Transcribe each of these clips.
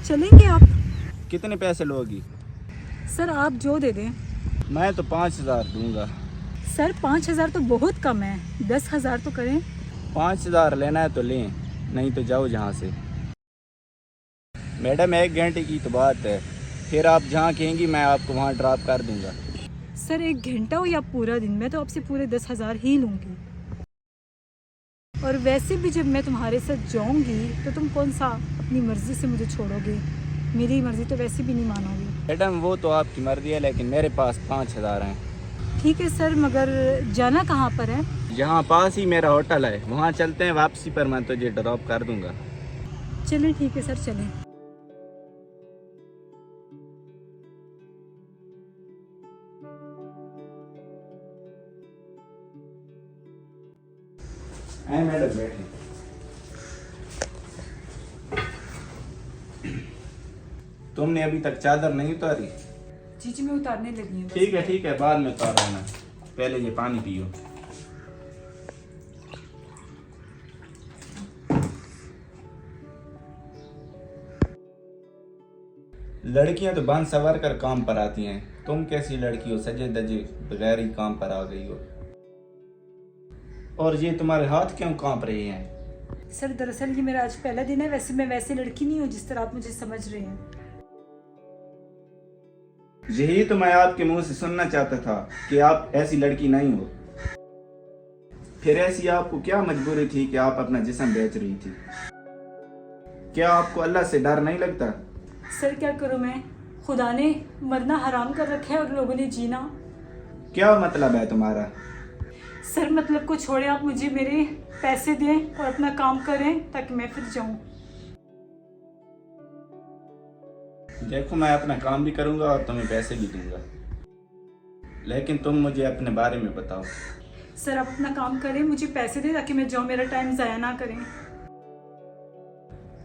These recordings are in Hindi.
चलेंगे आप? कितने पैसे लोगी? सर आप जो दे दें। मैं तो 5,000 दूंगा। सर 5,000 तो बहुत कम है, 10,000 तो करें। 5,000 लेना है तो लें, नहीं तो जाओ जहाँ से। मैडम 1 घंटे की तो बात है, फिर आप जहाँ कहेंगी मैं आपको वहाँ ड्रॉप कर दूंगा। सर 1 घंटा हो या पूरा दिन, मैं तो आपसे पूरे 10,000 ही लूँगी। और वैसे भी जब मैं तुम्हारे साथ जाऊँगी तो तुम कौन सा अपनी मर्ज़ी से मुझे छोड़ोगे? मेरी मर्ज़ी तो वैसे भी नहीं मानोगे। मैडम वो तो आपकी मर्जी है, लेकिन मेरे पास 5,000 हैं। ठीक है सर, मगर जाना कहाँ पर है? यहाँ पास ही मेरा होटल है, वहाँ चलते हैं, वापसी पर मैं तुझे ड्रॉप कर दूंगा। चलें ठीक है सर, चलें। मैडम बैठे। तुमने अभी तक चादर नहीं उतारी? जी मैं उतारने लगी हूँ। ठीक है, बाद में उतार लेना, पहले ये पानी पियो। लड़कियां तो बन सवर कर काम पर आती हैं, तुम कैसी लड़की हो, सजे दजे बगैर ही काम पर आ गई हो। और ये तुम्हारे हाथ क्यों कांप रहे हैं? सर दरअसल ये मेरा आज पहला दिन है, वैसे मैं वैसी लड़की नहीं हूँ जिस तरह आप मुझे समझ रहे हैं। यही तो मैं आपके मुंह से सुनना चाहता था कि आप ऐसी लड़की नहीं हो। फिर ऐसी आपको क्या मजबूरी थी कि आप अपना जिस्म बेच रही थी? क्या आपको अल्लाह से डर नहीं लगता? सर क्या करूँ मैं, खुदा ने मरना हराम कर रखा है और लोगों ने जीना। क्या मतलब है तुम्हारा? सर मतलब को छोड़े, आप मुझे मेरे पैसे दें और अपना काम करें ताकि मैं फिर जाऊं। देखो मैं अपना काम भी करूंगा और तुम्हें पैसे भी दूंगा, लेकिन तुम मुझे अपने बारे में बताओ। सर आप अपना काम करें, मुझे पैसे दें ताकि मैं जाऊं, मेरा टाइम ज़ाया ना करें।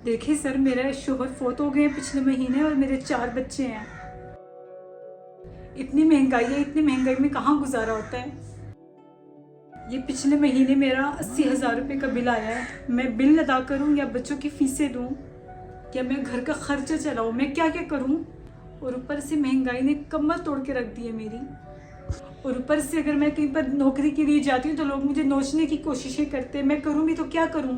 देखिए सर, मेरे शोहर फोत हो गए पिछले महीने और मेरे 4 बच्चे हैं। इतनी महंगाई है, इतनी महंगाई में कहाँ गुजारा होता है। ये पिछले महीने मेरा 80,000 रुपये का बिल आया है। मैं बिल अदा करूं या बच्चों की फीसें दूं या मैं घर का खर्चा चलाऊं, मैं क्या क्या करूं। और ऊपर से महंगाई ने कमर तोड़ के रख दी है मेरी। और ऊपर से अगर मैं कहीं पर नौकरी के लिए जाती हूँ तो लोग मुझे नोचने की कोशिशें करते हैं। मैं करूँ भी तो क्या करूँ?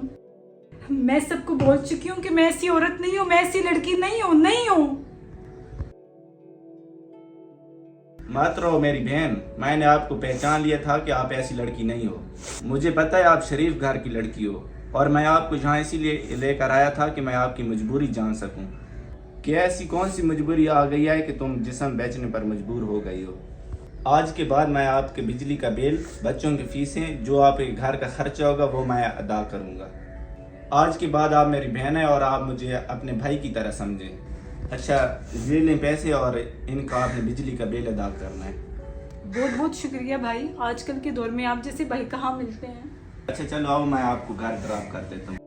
मैं सबको बोल चुकी हूँ कि मैं ऐसी औरत नहीं हूँ, मैं ऐसी लड़की नहीं हूँ। मत रहो मेरी बहन, मैंने आपको पहचान लिया था कि आप ऐसी लड़की नहीं हो। मुझे पता है आप शरीफ घर की लड़की हो, और मैं आपको यहाँ इसीलिए लेकर आया था कि मैं आपकी मजबूरी जान सकूं कि ऐसी कौन सी मजबूरी आ गई है कि तुम जिस्म बेचने पर मजबूर हो गई हो। आज के बाद मैं आपके बिजली का बिल, बच्चों की फीसें, जो आपके घर का खर्चा होगा वो मैं अदा करूँगा। आज के बाद आप मेरी बहन है और आप मुझे अपने भाई की तरह समझें। अच्छा, ये लें पैसे और इनका आपने बिजली का बिल अदा करना है। बहुत बहुत शुक्रिया भाई, आजकल के दौर में आप जैसे भाई कहाँ मिलते हैं। अच्छा चलो आओ, मैं आपको घर ड्रॉप कर देता हूँ।